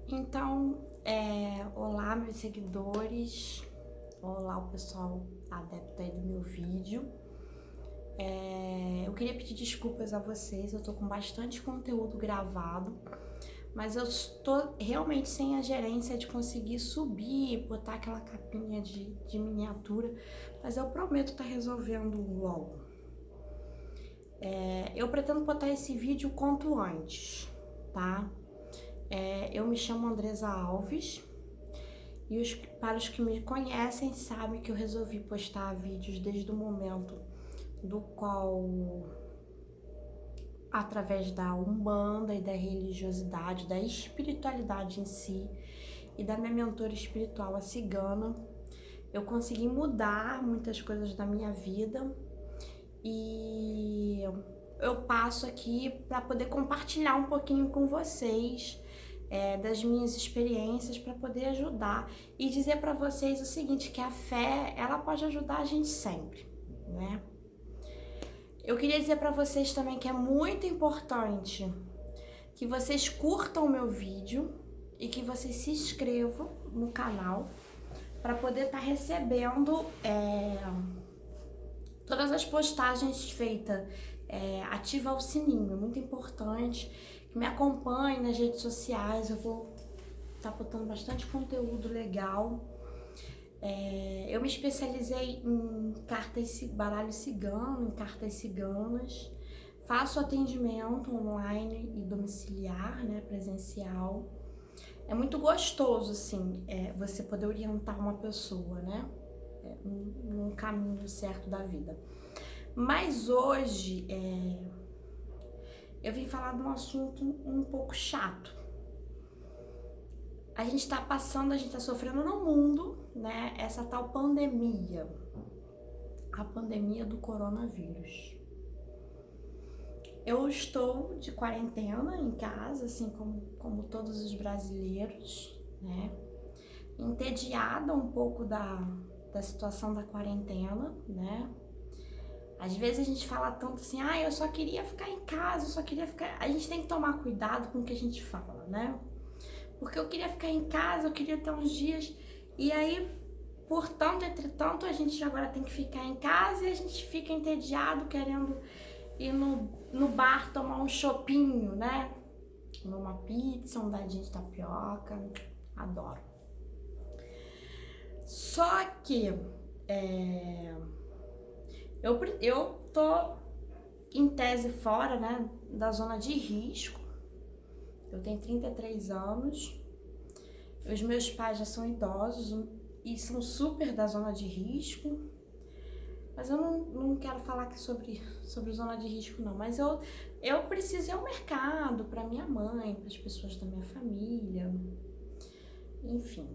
Então, olá meus seguidores, olá o pessoal adepto aí do meu vídeo. Eu queria pedir desculpas a vocês, eu tô com bastante conteúdo gravado, mas eu estou realmente sem a gerência de conseguir subir, botar aquela capinha de miniatura, mas eu prometo estar resolvendo logo. Eu pretendo botar esse vídeo o quanto antes, tá? Eu me chamo Andresa Alves e para os que me conhecem sabem que eu resolvi postar vídeos desde o momento do qual, através da Umbanda e da religiosidade, da espiritualidade em si e da minha mentora espiritual, a cigana, eu consegui mudar muitas coisas da minha vida e eu passo aqui para poder compartilhar um pouquinho com vocês das minhas experiências para poder ajudar e dizer para vocês o seguinte, que a fé, ela pode ajudar a gente sempre, né? Eu queria dizer para vocês também que é muito importante que vocês curtam o meu vídeo e que vocês se inscrevam no canal para poder estar recebendo todas as postagens feitas. Ativa o sininho, é muito importante. Que me acompanhe nas redes sociais, eu vou estar botando bastante conteúdo legal. Eu me especializei em baralho cigano, em cartas ciganas. Faço atendimento online e domiciliar, né, presencial. É muito gostoso, assim, você poder orientar uma pessoa, né, num caminho certo da vida. Mas hoje, eu vim falar de um assunto um pouco chato. A gente tá sofrendo no mundo, né, essa tal pandemia, a pandemia do coronavírus. Eu estou de quarentena em casa, assim como todos os brasileiros, né, entediada um pouco da situação da quarentena, né. Às vezes a gente fala tanto assim, eu só queria ficar em casa, eu só queria ficar... A gente tem que tomar cuidado com o que a gente fala, né? Porque eu queria ficar em casa, eu queria ter uns dias, e aí, portanto, entretanto, a gente agora tem que ficar em casa e a gente fica entediado, querendo ir no bar tomar um chopinho, né? Numa pizza, um dadinho de tapioca, adoro. Só que eu tô em tese fora, né, da zona de risco. Eu tenho 33 anos, os meus pais já são idosos e são super da zona de risco, mas eu não quero falar aqui sobre zona de risco não, mas eu preciso ir ao mercado para minha mãe, para as pessoas da minha família, enfim.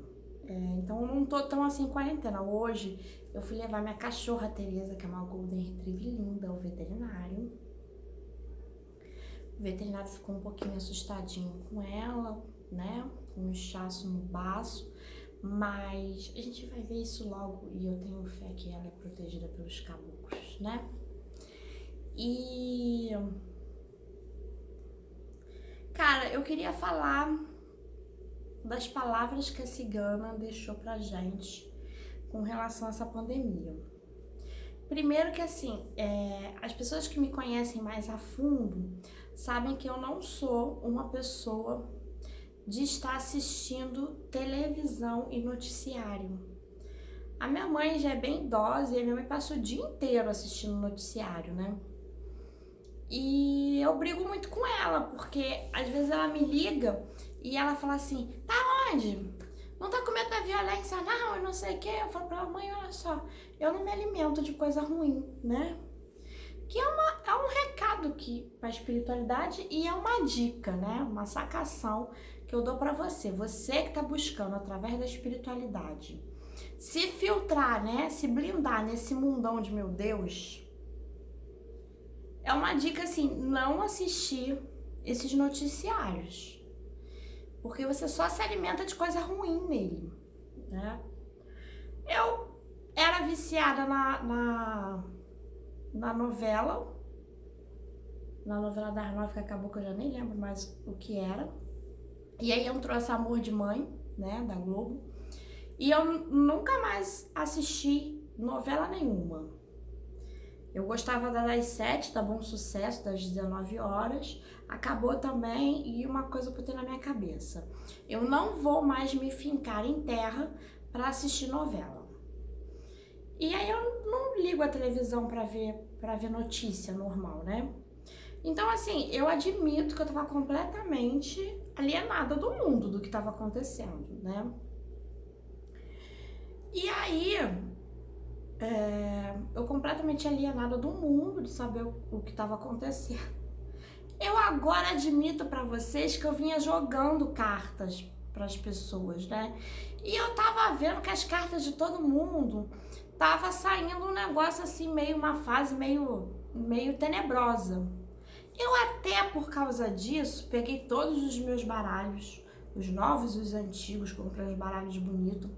Então eu não tô tão assim em quarentena. Hoje eu fui levar minha cachorra Teresa, que é uma Golden Retriever linda, ao veterinário. O veterinário ficou um pouquinho assustadinho com ela, né? Com um inchaço no baço, mas a gente vai ver isso logo e eu tenho fé que ela é protegida pelos caboclos, né? E... cara, eu queria falar das palavras que a cigana deixou pra gente com relação a essa pandemia. Primeiro que assim, as pessoas que me conhecem mais a fundo sabem que eu não sou uma pessoa de estar assistindo televisão e noticiário. A minha mãe já é bem idosa e a minha mãe passa o dia inteiro assistindo noticiário, né? E eu brigo muito com ela, porque às vezes ela me liga e ela fala assim, tá onde? Não tá com medo da violência não, eu não sei o que. Eu falo pra ela, mãe, olha só, eu não me alimento de coisa ruim, né? Que é um recado aqui pra espiritualidade e é uma dica, né? Uma sacação que eu dou pra você. Você que tá buscando através da espiritualidade se filtrar, né? Se blindar nesse mundão de meu Deus. É uma dica assim, não assistir esses noticiários. Porque você só se alimenta de coisa ruim nele, né? Eu era viciada na novela das 9, que acabou, que eu já nem lembro mais o que era. E aí entrou essa Amor de Mãe, né, da Globo. E eu nunca mais assisti novela nenhuma. Eu gostava das 7, da Bom Sucesso, das 19 horas. Acabou também, e uma coisa eu botei na minha cabeça. Eu não vou mais me fincar em terra para assistir novela. E aí eu não ligo a televisão para ver notícia normal, né? Então, assim, eu admito que eu tava completamente alienada do mundo, do que tava acontecendo, né? E aí, eu completamente alienada do mundo, de saber o que tava acontecendo. Eu agora admito pra vocês que eu vinha jogando cartas pras pessoas, né? E eu tava vendo que as cartas de todo mundo tava saindo um negócio assim, meio uma fase meio tenebrosa. Eu até por causa disso peguei todos os meus baralhos, os novos e os antigos, comprei uns baralhos bonitos,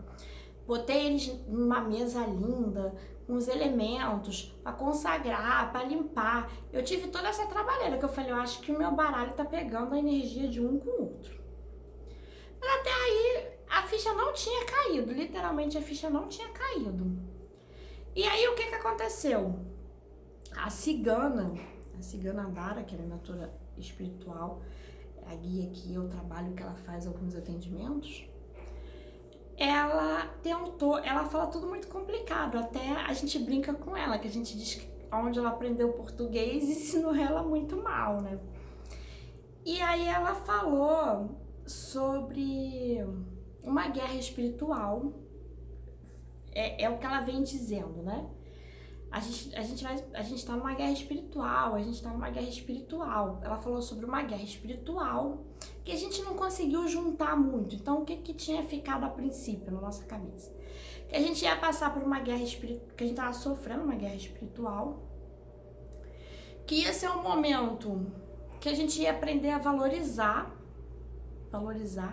botei eles numa mesa linda, com os elementos, para consagrar, para limpar. Eu tive toda essa trabalheira que eu falei, eu acho que o meu baralho tá pegando a energia de um com o outro. Mas até aí a ficha não tinha caído, literalmente a ficha não tinha caído. E aí o que aconteceu? A cigana Dara, que é a mentora espiritual, a guia que eu trabalho, que ela faz alguns atendimentos, ela fala tudo muito complicado, até a gente brinca com ela, que a gente diz que onde ela aprendeu português ensinou ela muito mal, né? E aí ela falou sobre uma guerra espiritual, é o que ela vem dizendo, né? A gente tá numa guerra espiritual, Ela falou sobre uma guerra espiritual que a gente não conseguiu juntar muito. Então, o que tinha ficado a princípio na nossa cabeça? Que a gente ia passar por uma guerra espiritual, que a gente tava sofrendo uma guerra espiritual, que ia ser um momento que a gente ia aprender a valorizar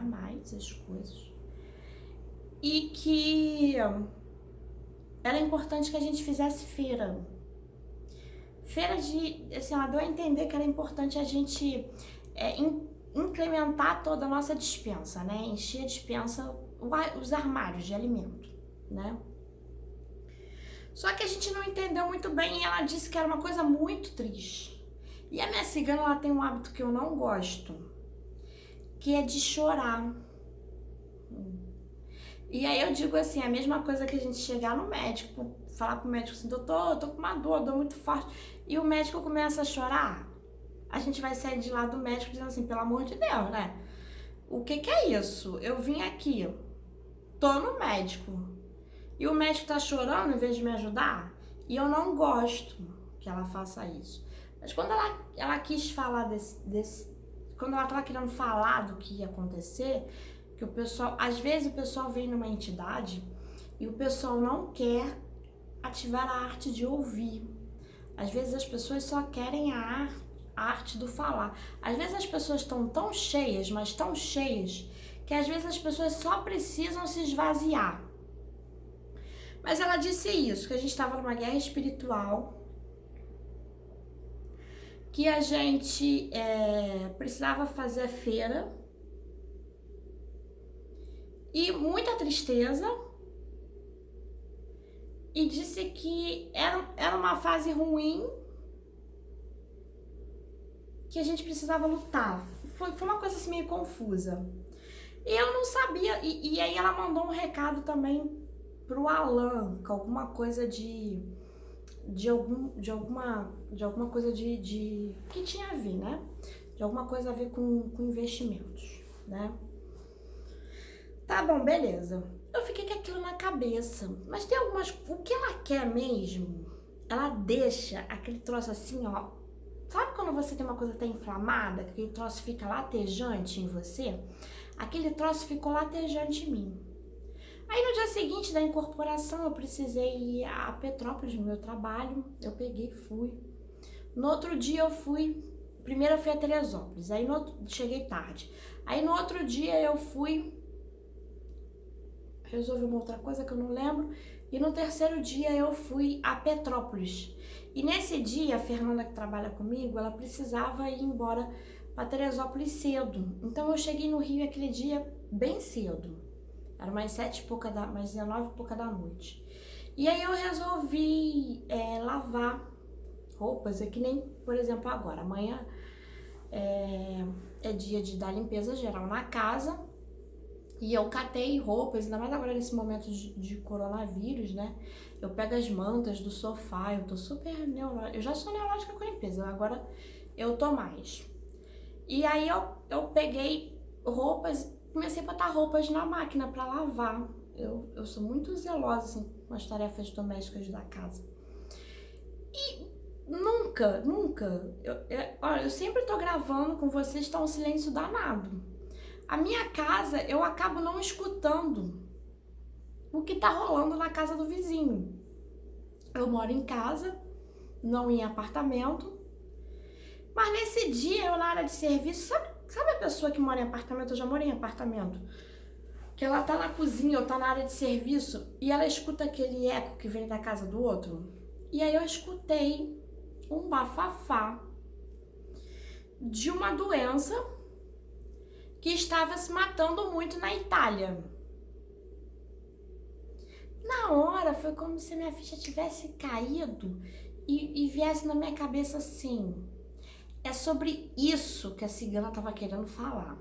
mais as coisas. E que era importante que a gente fizesse feira. Assim, ela deu a entender que era importante a gente incrementar toda a nossa despensa, né? Encher a despensa, os armários de alimento, né? Só que a gente não entendeu muito bem e ela disse que era uma coisa muito triste. E a minha cigana, ela tem um hábito que eu não gosto, que é de chorar. E aí eu digo assim, a mesma coisa que a gente chegar no médico, falar pro médico assim, doutor, eu tô com uma dor muito forte, e o médico começa a chorar, a gente vai sair de lá do médico dizendo assim, pelo amor de Deus, né? O que é isso? Eu vim aqui, tô no médico, e o médico tá chorando em vez de me ajudar, e eu não gosto que ela faça isso. Mas quando ela quis falar quando ela tava querendo falar do que ia acontecer, que o pessoal, às vezes o pessoal vem numa entidade e o pessoal não quer ativar a arte de ouvir. Às vezes as pessoas só querem a arte do falar. Às vezes as pessoas estão tão cheias, mas tão cheias, que às vezes as pessoas só precisam se esvaziar. Mas ela disse isso, que a gente estava numa guerra espiritual, que a gente precisava fazer feira, e muita tristeza, e disse que era uma fase ruim, que a gente precisava lutar. Foi uma coisa assim meio confusa. E eu não sabia, e aí ela mandou um recado também pro Alan, com alguma coisa de alguma coisa de que tinha a ver, né? De alguma coisa a ver com investimentos, né? Tá bom, beleza. Eu fiquei com aquilo na cabeça. Mas tem algumas... O que ela quer mesmo, ela deixa aquele troço assim, ó. Sabe quando você tem uma coisa até inflamada, que aquele troço fica latejante em você? Aquele troço ficou latejante em mim. Aí no dia seguinte da incorporação, eu precisei ir a Petrópolis no meu trabalho. Eu peguei e fui. No outro dia eu fui... Primeiro eu fui a Teresópolis, aí cheguei tarde. Aí no outro dia eu fui... Resolvi uma outra coisa que eu não lembro. E no terceiro dia eu fui a Petrópolis. E nesse dia, a Fernanda, que trabalha comigo, ela precisava ir embora para Teresópolis cedo. Então eu cheguei no Rio aquele dia bem cedo. Era mais 19 e pouca da noite. E aí eu resolvi lavar roupas, é que nem, por exemplo, agora. Amanhã é dia de dar limpeza geral na casa. E eu catei roupas, ainda mais agora nesse momento de coronavírus, né? Eu pego as mantas do sofá, eu tô super neurótica. Eu já sou neurótica com limpeza, agora eu tô mais. E aí eu peguei roupas, comecei a botar roupas na máquina pra lavar. Eu sou muito zelosa, assim, com as tarefas domésticas da casa. E nunca, olha, eu sempre tô gravando com vocês, tá um silêncio danado. A minha casa, eu acabo não escutando o que tá rolando na casa do vizinho. Eu moro em casa, não em apartamento. Mas nesse dia, eu na área de serviço, sabe a pessoa que mora em apartamento? Eu já morei em apartamento. Que ela tá na cozinha ou tá na área de serviço e ela escuta aquele eco que vem da casa do outro. E aí eu escutei um bafafá de uma doença que estava se matando muito na Itália. Na hora, foi como se minha ficha tivesse caído e viesse na minha cabeça assim: é sobre isso que a cigana estava querendo falar.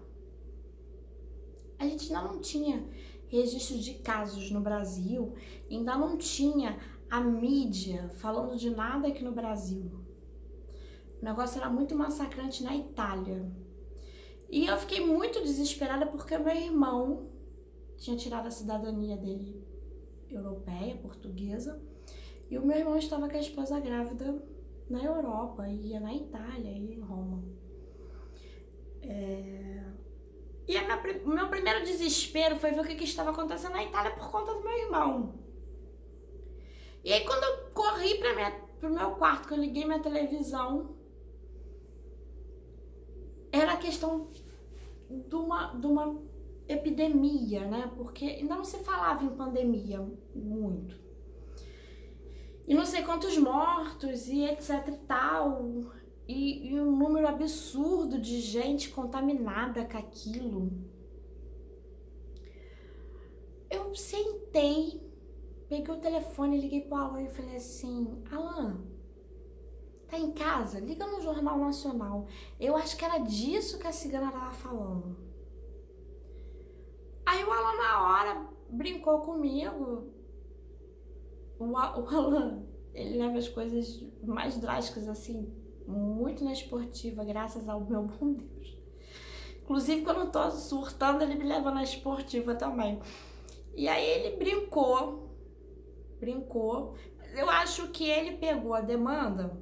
A gente ainda não tinha registro de casos no Brasil, ainda não tinha a mídia falando de nada aqui no Brasil. O negócio era muito massacrante na Itália. E eu fiquei muito desesperada porque meu irmão tinha tirado a cidadania dele europeia, portuguesa, e o meu irmão estava com a esposa grávida na Europa, ia na Itália, ia em Roma. E o meu primeiro desespero foi ver o que estava acontecendo na Itália por conta do meu irmão. E aí quando eu corri pro meu quarto, que eu liguei minha televisão, era a questão de uma epidemia, né? Porque ainda não se falava em pandemia muito. E não sei quantos mortos e etc e tal. E um número absurdo de gente contaminada com aquilo. Eu sentei, peguei o telefone, liguei pro Alan e falei assim: Alan, tá em casa? Liga no Jornal Nacional. Eu acho que era disso que a cigana tava falando. Aí o Alan na hora brincou comigo. O Alan, ele leva as coisas mais drásticas assim, muito na esportiva, graças ao meu bom Deus. Inclusive quando eu tô surtando, ele me leva na esportiva também. E aí ele brincou. Eu acho que ele pegou a demanda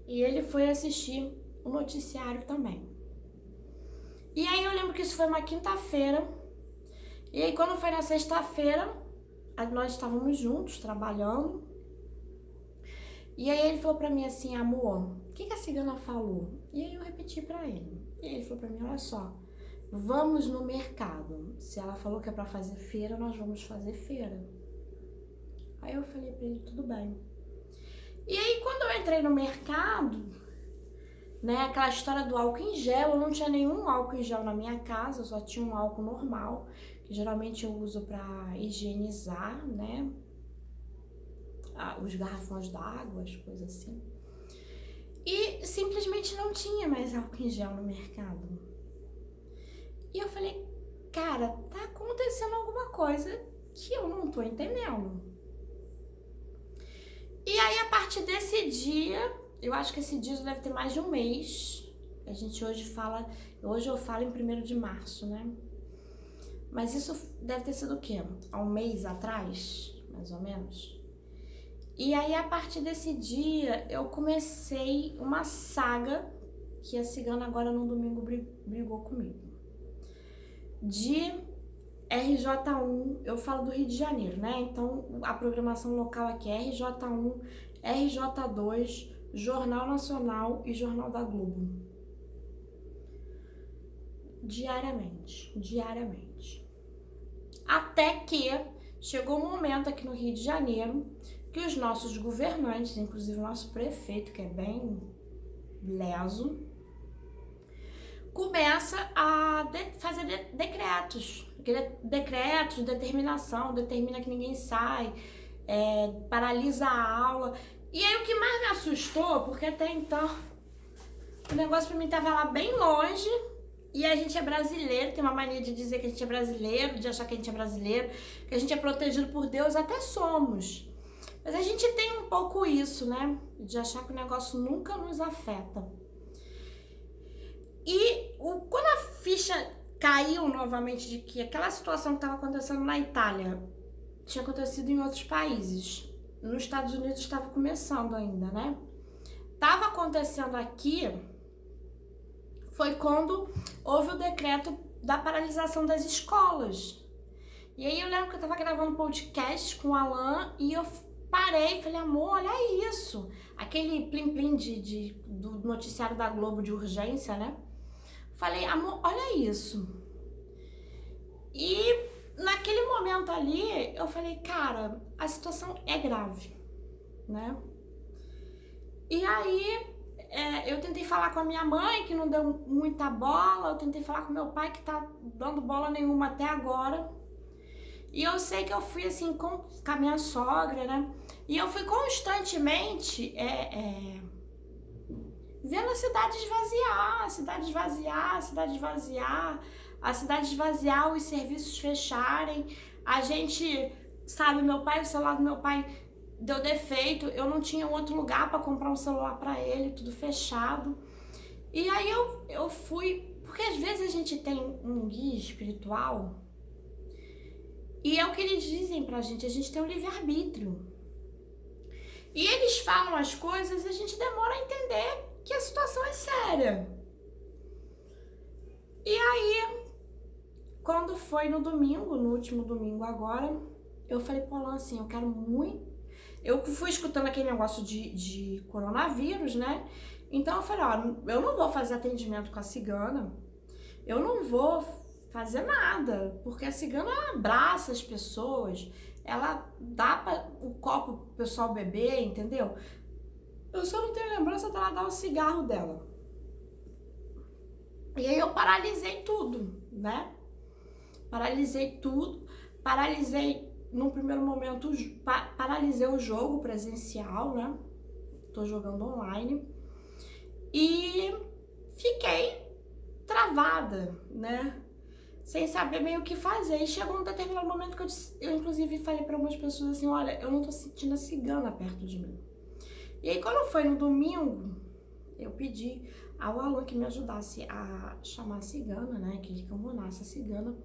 e ele foi assistir o noticiário também. E aí eu lembro que isso foi uma quinta-feira. E aí quando foi na sexta-feira, nós estávamos juntos, trabalhando. E aí ele falou pra mim assim: amor, o que a cigana falou? E aí eu repeti pra ele. E ele falou pra mim: olha só, vamos no mercado. Se ela falou que é pra fazer feira, nós vamos fazer feira. Aí eu falei pra ele: tudo bem. E aí quando eu entrei no mercado, né, aquela história do álcool em gel, eu não tinha nenhum álcool em gel na minha casa, eu só tinha um álcool normal, que geralmente eu uso pra higienizar, né, os garrafões d'água, as coisas assim. E simplesmente não tinha mais álcool em gel no mercado. E eu falei: cara, tá acontecendo alguma coisa que eu não tô entendendo. E aí, a partir desse dia, eu acho que esse dia já deve ter mais de um mês. A gente hoje eu falo em 1º de março, né? Mas isso deve ter sido o quê? Há um mês atrás, mais ou menos. E aí, a partir desse dia, eu comecei uma saga que a cigana agora no domingo brigou comigo. De RJ1, eu falo do Rio de Janeiro, né? Então, a programação local aqui é RJ1, RJ2, Jornal Nacional e Jornal da Globo. Diariamente. Até que chegou um momento aqui no Rio de Janeiro que os nossos governantes, inclusive o nosso prefeito, que é bem leso, começa a fazer decretos, determinação, determina que ninguém sai, paralisa a aula. E aí o que mais me assustou, porque até então o negócio pra mim tava lá bem longe, e a gente é brasileiro, tem uma mania de dizer que a gente é brasileiro, de achar que a gente é brasileiro, que a gente é protegido por Deus, até somos. Mas a gente tem um pouco isso, né? De achar que o negócio nunca nos afeta. E quando a ficha caiu novamente de que aquela situação que estava acontecendo na Itália tinha acontecido em outros países, nos Estados Unidos estava começando ainda, né? Estava acontecendo aqui, foi quando houve o decreto da paralisação das escolas. E aí eu lembro que eu estava gravando um podcast com o Alan e eu parei e falei, amor, olha isso. Aquele plim-plim do noticiário da Globo de urgência, né? Falei, amor, olha isso. E naquele momento ali, eu falei, cara, a situação é grave, né? E aí, eu tentei falar com a minha mãe, que não deu muita bola. Eu tentei falar com meu pai, que tá dando bola nenhuma até agora. E eu sei que eu fui assim com a minha sogra, né? E eu fui constantemente vendo a cidade esvaziar, a cidade esvaziar, a cidade esvaziar, a cidade esvaziar, os serviços fecharem. A gente, sabe, o celular do meu pai deu defeito, eu não tinha outro lugar para comprar um celular para ele, tudo fechado. E aí eu fui, porque às vezes a gente tem um guia espiritual, e é o que eles dizem pra gente, a gente tem um livre-arbítrio. E eles falam as coisas e a gente demora a entender que a situação é séria. E aí, quando foi no domingo, no último domingo agora, eu falei pro Alan assim, eu quero muito... Eu fui escutando aquele negócio de coronavírus, né? Então eu falei, ó, eu não vou fazer atendimento com a cigana, eu não vou fazer nada, porque a cigana ela abraça as pessoas, ela dá o copo pro pessoal beber, entendeu? Eu só não tenho lembrança dela dar o cigarro dela. E aí eu paralisei tudo, né? Paralisei tudo, paralisei, num primeiro momento, paralisei o jogo presencial, né? Tô jogando online. E fiquei travada, né? Sem saber bem o que fazer. E chegou um determinado momento que eu inclusive falei para algumas pessoas assim, olha, eu não tô sentindo a cigana perto de mim. E aí quando foi no domingo, eu pedi ao Alan que me ajudasse a chamar a cigana, né, que ele cambonasse a cigana,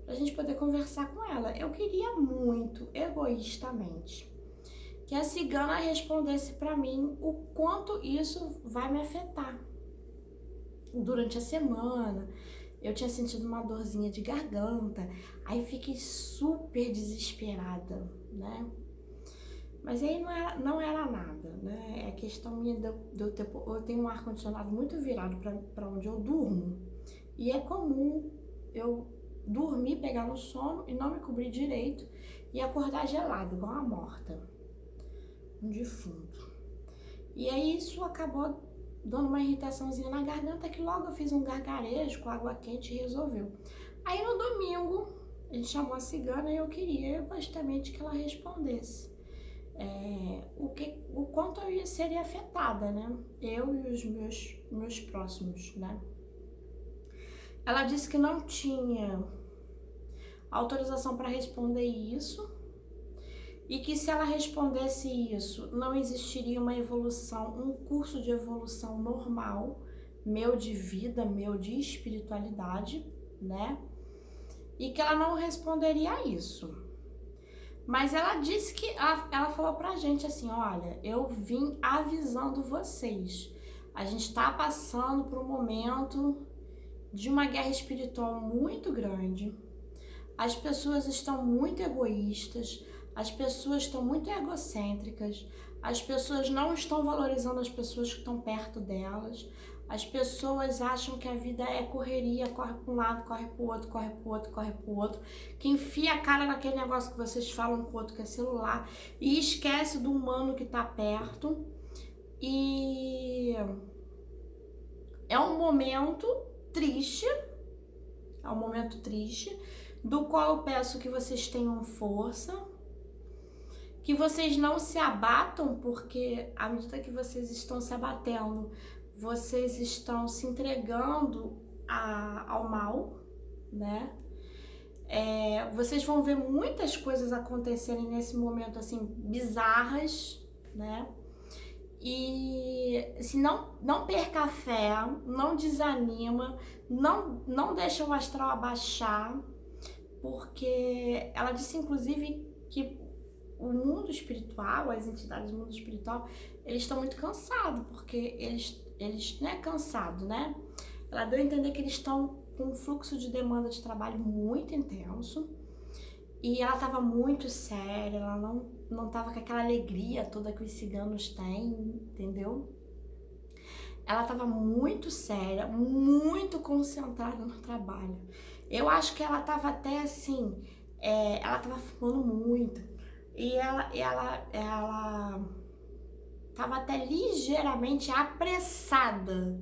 pra gente poder conversar com ela. Eu queria muito, egoístamente, que a cigana respondesse pra mim o quanto isso vai me afetar. Durante a semana, eu tinha sentido uma dorzinha de garganta, aí fiquei super desesperada, né? Mas aí não era nada, né? É questão minha de eu ter... Eu tenho um ar-condicionado muito virado para onde eu durmo, e é comum eu dormir, pegar no sono e não me cobrir direito e acordar gelado, igual uma morta, um defunto. E aí isso acabou dando uma irritaçãozinha na garganta, que logo eu fiz um gargarejo com água quente e resolveu. Aí no domingo, a gente chamou a cigana e eu queria justamente que ela respondesse o quanto eu seria afetada, né? Eu e os meus próximos, né? Ela disse que não tinha autorização para responder isso e que se ela respondesse isso, não existiria uma evolução, um curso de evolução normal, meu de vida, meu de espiritualidade, né? E que ela não responderia a isso. Mas ela disse que, ela falou pra gente assim, olha, eu vim avisando vocês. A gente tá passando por um momento de uma guerra espiritual muito grande. As pessoas estão muito egoístas, as pessoas estão muito egocêntricas, as pessoas não estão valorizando as pessoas que estão perto delas, as pessoas acham que a vida é correria, corre para um lado, corre para o outro, corre para o outro, corre para o outro, que enfia a cara naquele negócio que vocês falam com o outro que é celular e esquece do humano que está perto. E é um momento triste, é um momento triste, do qual eu peço que vocês tenham força, que vocês não se abatam, porque à medida que vocês estão se abatendo, vocês estão se entregando ao mal, né? Vocês vão ver muitas coisas acontecerem nesse momento, assim, bizarras, né? E se não perca a fé, não desanima, não deixa o astral abaixar, porque ela disse, inclusive, que o mundo espiritual, as entidades do mundo espiritual, eles estão muito cansados, porque eles não é cansado, né? Ela deu a entender que eles estão com um fluxo de demanda de trabalho muito intenso, e ela estava muito séria, ela não estava com aquela alegria toda que os ciganos têm, entendeu? Ela estava muito séria, muito concentrada no trabalho. Eu acho que ela estava até assim, ela estava fumando muito, e ela estava até ligeiramente apressada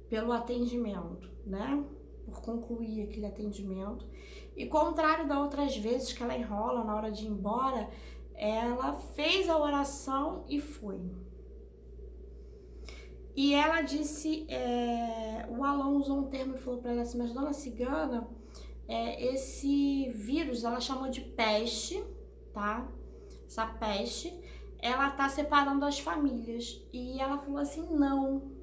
pelo atendimento, né? Por concluir aquele atendimento. E contrário das outras vezes que ela enrola na hora de ir embora, ela fez a oração e foi. E ela disse, o Alan usou um termo e falou para ela assim, mas dona Cigana, esse vírus, ela chamou de peste, tá? Essa peste, ela tá separando as famílias. E ela falou assim, não.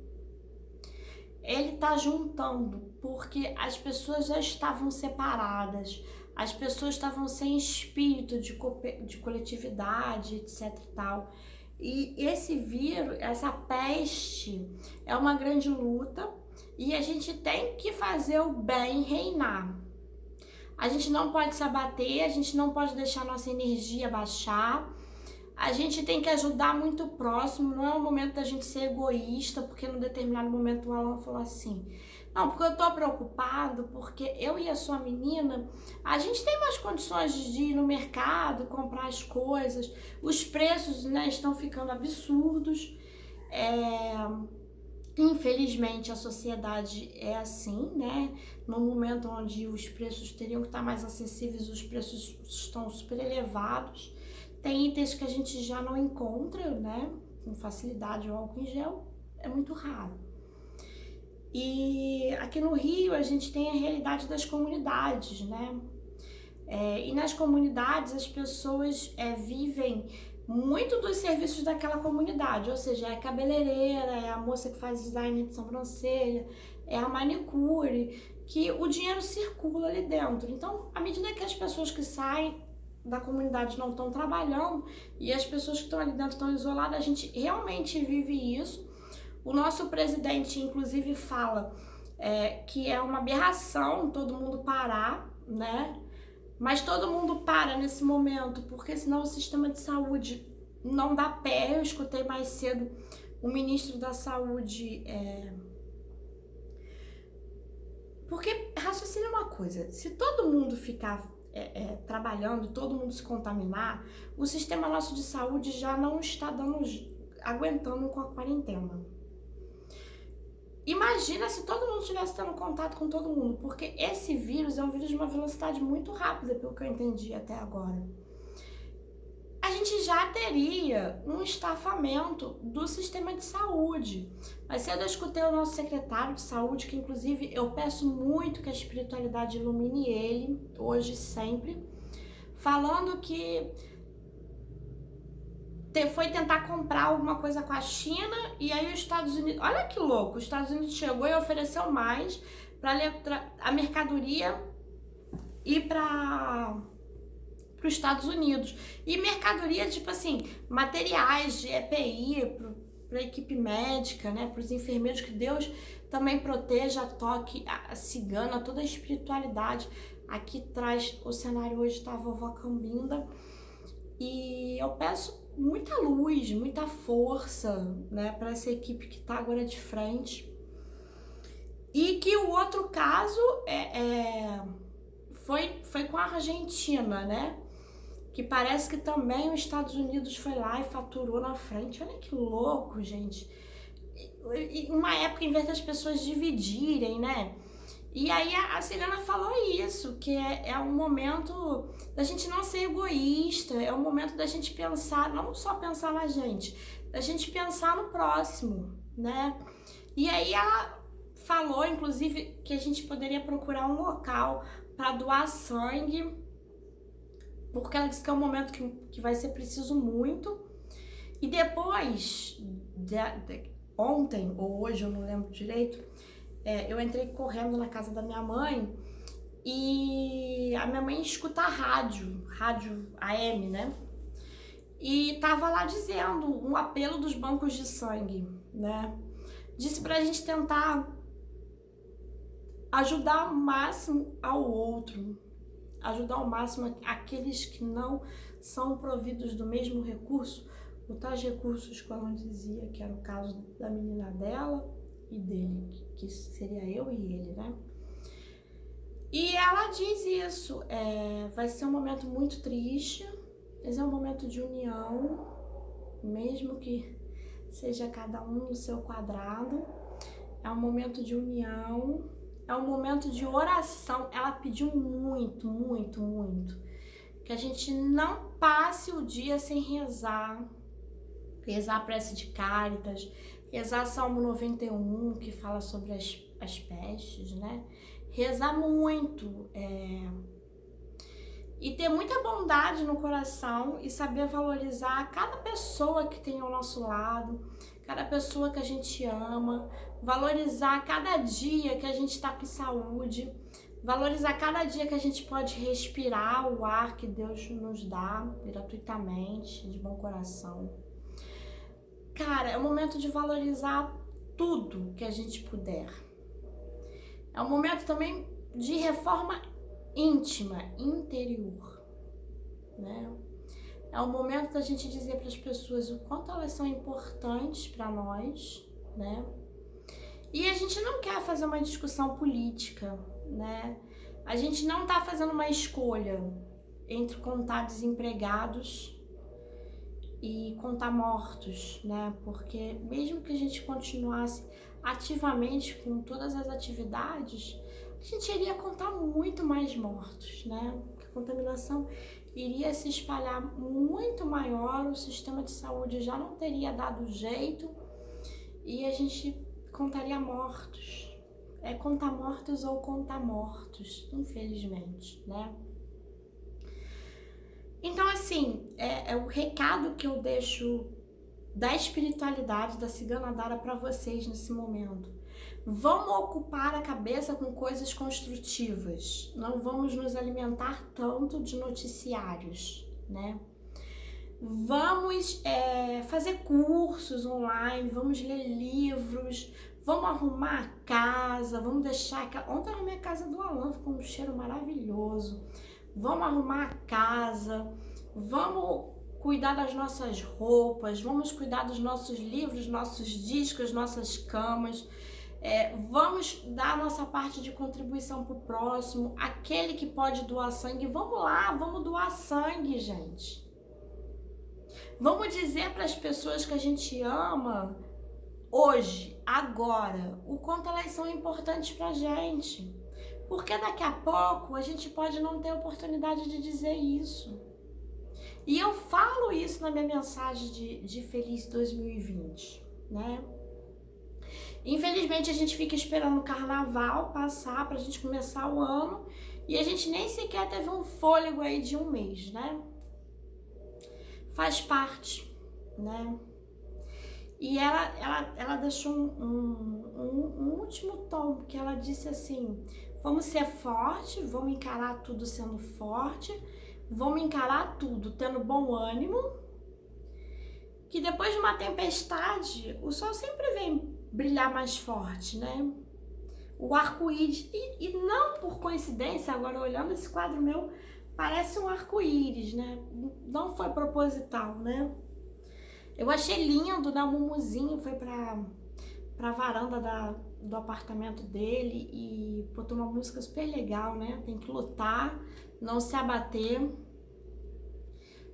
Ele tá juntando, porque as pessoas já estavam separadas, as pessoas estavam sem espírito de coletividade, etc e tal. E esse vírus, essa peste, é uma grande luta e a gente tem que fazer o bem reinar. A gente não pode se abater, a gente não pode deixar nossa energia baixar. A gente tem que ajudar muito o próximo, não é o momento da gente ser egoísta, porque num determinado momento o Alan falou assim, não, porque eu tô preocupado, porque eu e a sua menina, a gente tem mais condições de ir no mercado, comprar as coisas, os preços, né, estão ficando absurdos, infelizmente a sociedade é assim, né, no momento onde os preços teriam que estar mais acessíveis, os preços estão super elevados. Tem itens que a gente já não encontra, né, com facilidade, o álcool em gel é muito raro. E aqui no Rio a gente tem a realidade das comunidades, né, e nas comunidades as pessoas vivem muito dos serviços daquela comunidade, ou seja, é a cabeleireira, é a moça que faz design de sobrancelha, é a manicure, que o dinheiro circula ali dentro. Então, à medida que as pessoas que saem da comunidade não estão trabalhando e as pessoas que estão ali dentro estão isoladas, a gente realmente vive isso. O nosso presidente, inclusive, fala que é uma aberração todo mundo parar, né? Mas todo mundo para nesse momento, porque senão o sistema de saúde não dá pé. Eu escutei mais cedo o ministro da Saúde... Porque raciocina uma coisa, se todo mundo ficar trabalhando, todo mundo se contaminar, o sistema nosso de saúde já não está aguentando com a quarentena. Imagina se todo mundo estivesse tendo contato com todo mundo, porque esse vírus é um vírus de uma velocidade muito rápida, pelo que eu entendi até agora. A gente já teria um estafamento do sistema de saúde. Mas cedo eu escutei o nosso secretário de saúde, que inclusive eu peço muito que a espiritualidade ilumine ele, hoje e sempre, falando que foi tentar comprar alguma coisa com a China e aí os Estados Unidos... Olha que louco, os Estados Unidos chegou e ofereceu mais para a mercadoria ir para os Estados Unidos. E mercadoria, tipo assim, materiais de EPI para a equipe médica, né, para os enfermeiros, que Deus também proteja, toque a cigana, toda a espiritualidade. Aqui traz o cenário hoje, tá a vovó Cambinda. E eu peço muita luz, muita força, né, para essa equipe que tá agora de frente. E que o outro caso foi com a Argentina, né? Que parece que também os Estados Unidos foi lá e faturou na frente. Olha que louco, gente. Uma época, em vez das pessoas dividirem, né? E aí a cigana falou isso, que é um momento da gente não ser egoísta, é um momento da gente pensar, não só pensar na gente, da gente pensar no próximo, né? E aí ela falou, inclusive, que a gente poderia procurar um local para doar sangue, porque ela disse que é um momento que vai ser preciso muito. E depois, ontem ou hoje, eu não lembro direito, eu entrei correndo na casa da minha mãe e a minha mãe escuta a rádio AM, né? E tava lá dizendo um apelo dos bancos de sangue, né? Disse pra gente tentar ajudar ao máximo ao outro, ajudar ao máximo aqueles que não são providos do mesmo recurso, ou tais recursos que ela dizia, que era o caso da menina dela e dele, que seria eu e ele, né? E ela diz isso, vai ser um momento muito triste, mas é um momento de união, mesmo que seja cada um no seu quadrado, é um momento de união, é um momento de oração. Ela pediu muito, muito, muito, que a gente não passe o dia sem rezar a prece de Cáritas, rezar Salmo 91, que fala sobre as pestes, né? Rezar muito, e ter muita bondade no coração e saber valorizar cada pessoa que tem ao nosso lado, cada pessoa que a gente ama, valorizar cada dia que a gente está com saúde, valorizar cada dia que a gente pode respirar o ar que Deus nos dá gratuitamente, de bom coração. Cara, é o momento de valorizar tudo que a gente puder. É um momento também de reforma íntima, interior, né? É um momento da gente dizer para as pessoas o quanto elas são importantes para nós, né? E a gente não quer fazer uma discussão política, né? A gente não tá fazendo uma escolha entre contar desempregados e contar mortos, né? Porque mesmo que a gente continuasse ativamente com todas as atividades, a gente iria contar muito mais mortos, né? Porque a contaminação iria se espalhar muito maior, o sistema de saúde já não teria dado jeito e a gente contaria mortos. É contar mortos ou contar mortos, infelizmente, né? Então, assim, é o recado que eu deixo da espiritualidade da Cigana Dara para vocês nesse momento. Vamos ocupar a cabeça com coisas construtivas. Não vamos nos alimentar tanto de noticiários, né? Vamos fazer cursos online, vamos ler livros, vamos arrumar a casa, vamos deixar... Ontem eu arrumei a casa do Alan, ficou um cheiro maravilhoso. Vamos arrumar a casa, vamos cuidar das nossas roupas, vamos cuidar dos nossos livros, nossos discos, nossas camas, vamos dar a nossa parte de contribuição para o próximo, aquele que pode doar sangue, vamos lá, vamos doar sangue, gente. Vamos dizer para as pessoas que a gente ama, hoje, agora, o quanto elas são importantes para a gente. Porque daqui a pouco a gente pode não ter oportunidade de dizer isso. E eu falo isso na minha mensagem de Feliz 2020, né? Infelizmente a gente fica esperando o carnaval passar pra gente começar o ano e a gente nem sequer teve um fôlego aí de um mês, né? Faz parte, né? E ela deixou um último tom, que ela disse assim: vamos ser forte, vamos encarar tudo sendo forte, vamos encarar tudo tendo bom ânimo, que depois de uma tempestade, o sol sempre vem brilhar mais forte, né? O arco-íris, e não por coincidência, agora olhando esse quadro meu, parece um arco-íris, né? Não foi proposital, né? Eu achei lindo, né? O Mumuzinho foi pra varanda do apartamento dele e botou uma música super legal, né? Tem que lutar, não se abater,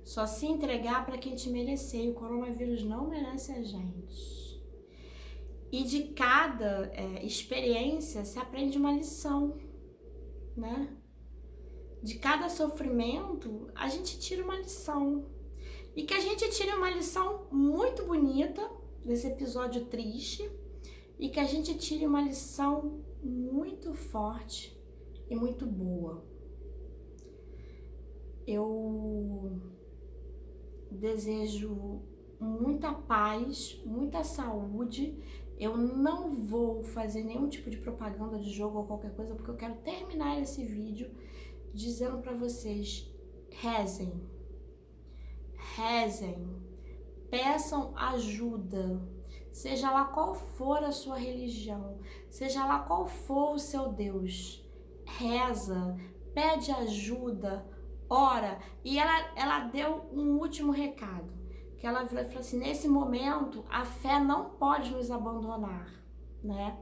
só se entregar para quem te merecer. E o coronavírus não merece a gente. E de cada experiência se aprende uma lição, né? De cada sofrimento a gente tira uma lição. E que a gente tire uma lição muito bonita desse episódio triste e que a gente tire uma lição muito forte e muito boa. Eu desejo muita paz, muita saúde. Eu não vou fazer nenhum tipo de propaganda de jogo ou qualquer coisa, porque eu quero terminar esse vídeo dizendo para vocês: rezem, peçam ajuda, seja lá qual for a sua religião, seja lá qual for o seu Deus, reza, pede ajuda, ora. E ela deu um último recado, que ela falou assim: nesse momento a fé não pode nos abandonar, né?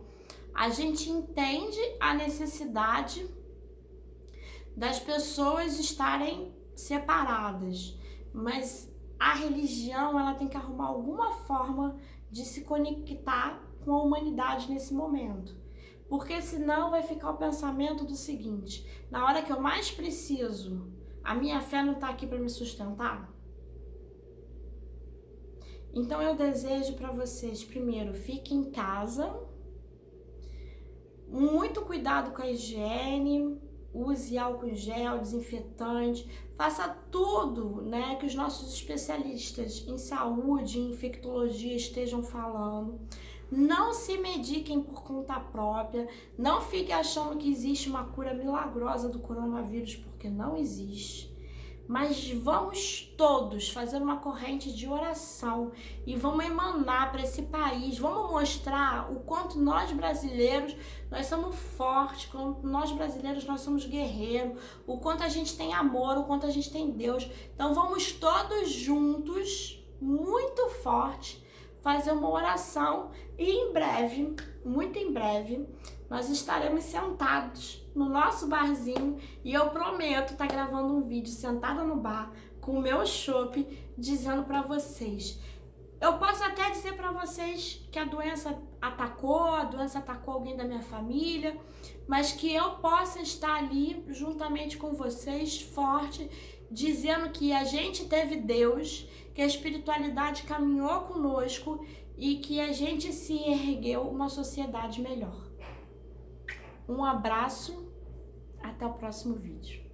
A gente entende a necessidade das pessoas estarem separadas, mas a religião, ela tem que arrumar alguma forma de se conectar com a humanidade nesse momento, porque senão vai ficar o pensamento do seguinte: na hora que eu mais preciso, a minha fé não está aqui para me sustentar. Então eu desejo para vocês, primeiro, fiquem em casa, muito cuidado com a higiene, use álcool em gel, desinfetante, faça tudo, né, que os nossos especialistas em saúde, em infectologia estejam falando. Não se mediquem por conta própria, não fiquem achando que existe uma cura milagrosa do coronavírus, porque não existe. Mas vamos todos fazer uma corrente de oração e vamos emanar para esse país, vamos mostrar o quanto nós brasileiros, nós somos fortes, quanto nós brasileiros nós somos guerreiros, o quanto a gente tem amor, o quanto a gente tem Deus. Então vamos todos juntos, muito forte, fazer uma oração e em breve, muito em breve, nós estaremos sentados no nosso barzinho e eu prometo estar gravando um vídeo sentada no bar com o meu chopp, dizendo para vocês. Eu posso até dizer para vocês que a doença atacou alguém da minha família, mas que eu possa estar ali juntamente com vocês, forte, dizendo que a gente teve Deus, que a espiritualidade caminhou conosco e que a gente se ergueu uma sociedade melhor. Um abraço, até o próximo vídeo.